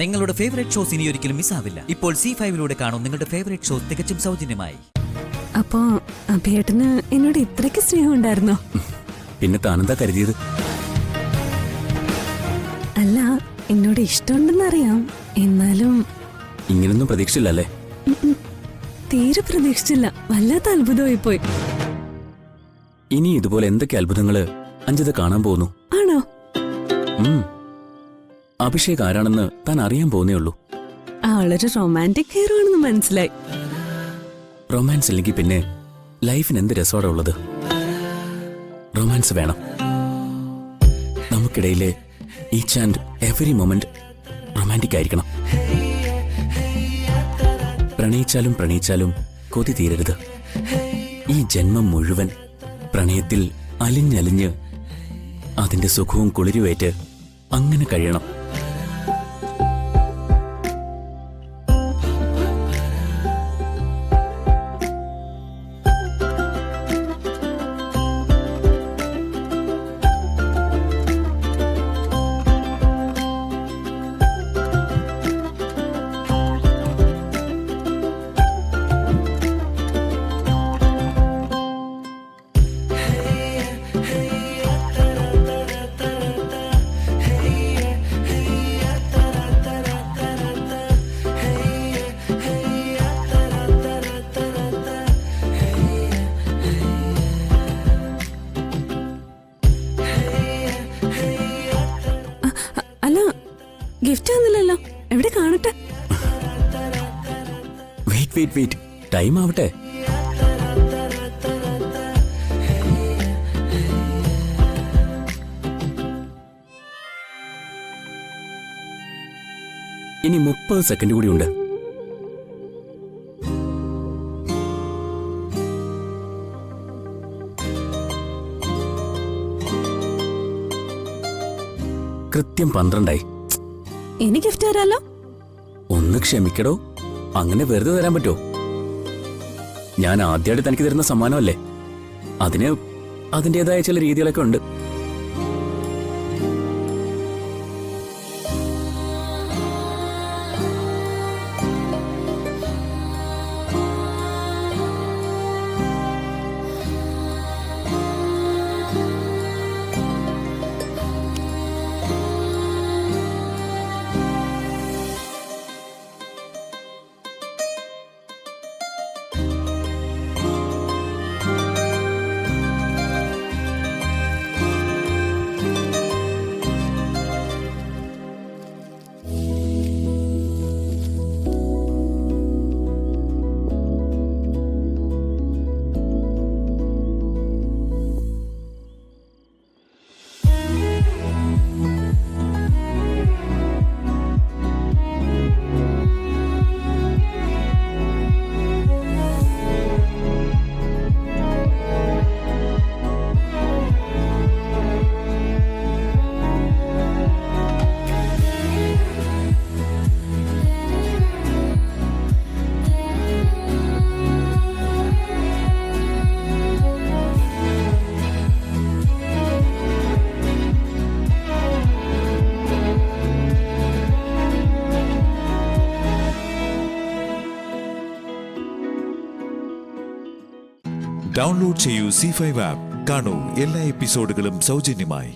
നിങ്ങളുടെ favourite shows ഇനി ഒരിക്കലും മിസ്സാവില്ല. ഇപ്പോൾ C5 കാണും നിങ്ങളുടെ ഫേവറേറ്റ് ഷോസ് തികച്ചും സൗജന്യമായി. അപ്പോ അഭിയേട്ടന് എന്നോട് ഇത്രയ്ക്ക് സ്നേഹം ഉണ്ടായിരുന്നോ? പിന്നെ താനെന്താ കരുതിയത്? അല്ല, എന്നോട് ഇഷ്ടമുണ്ടെന്ന് അറിയാം. എന്നാലും ഇങ്ങനൊന്നും പ്രതീക്ഷിച്ചില്ലല്ലേ? തീരെ പ്രതീക്ഷിച്ചില്ല. വല്ലാത്ത അത്ഭുതമായി പോയി. ഇനി ഇതുപോലെ എന്തൊക്കെ അത്ഭുതങ്ങള് അഞ്ജിത കാണാൻ പോകുന്നു? ആണോ? അഭിഷേക് ആരാണെന്ന് താൻ അറിയാൻ പോകുന്നേ ഉള്ളൂ. ആളൊരു റൊമാൻറ്റിക് ഹീറോ ആണെന്ന് മനസ്സിലായി. റൊമാൻസ് ഇല്ലെങ്കിൽ പിന്നെ ലൈഫിന് എന്ത് രസമാണ് ഉള്ളത്? റൊമാൻസ് വേണം. നമുക്കിടയിലെ each and every moment romantic ആയിരിക്കണം. പ്രണയിച്ചാലും കൊതി തീരരുത്. ഈ ജന്മം മുഴുവൻ പ്രണയത്തിൽ അലിഞ്ഞലിഞ്ഞ് അതിന്റെ സുഖവും കുളിരുവേറ്റ് അങ്ങനെ കഴിയണം. ഗിഫ്റ്റ് ഒന്നുമില്ലല്ലോ. എവിടെ കാണട്ടെ? വെയിറ്റ് ടൈം ആവട്ടെ. ഇനി 30 സെക്കൻഡ് കൂടിയുണ്ട്. കൃത്യം 12 ആയി. ഇനി ഗിഫ്റ്റ് തരാലോ? ഒന്ന് ക്ഷമിക്കടോ. അങ്ങനെ വെറുതെ തരാൻ പറ്റുമോ? ഞാൻ ആദ്യമായിട്ട് തനിക്ക് തരുന്ന സമ്മാനമല്ലേ. അതിന് അതിൻ്റെതായ ചില രീതികളൊക്കെ ഉണ്ട്. ഡൗൺലോഡ് ചെയ്യൂ C5 ആപ്പ്. കാണൂ എല്ലാ എപ്പിസോഡുകളും സൗജന്യമായി.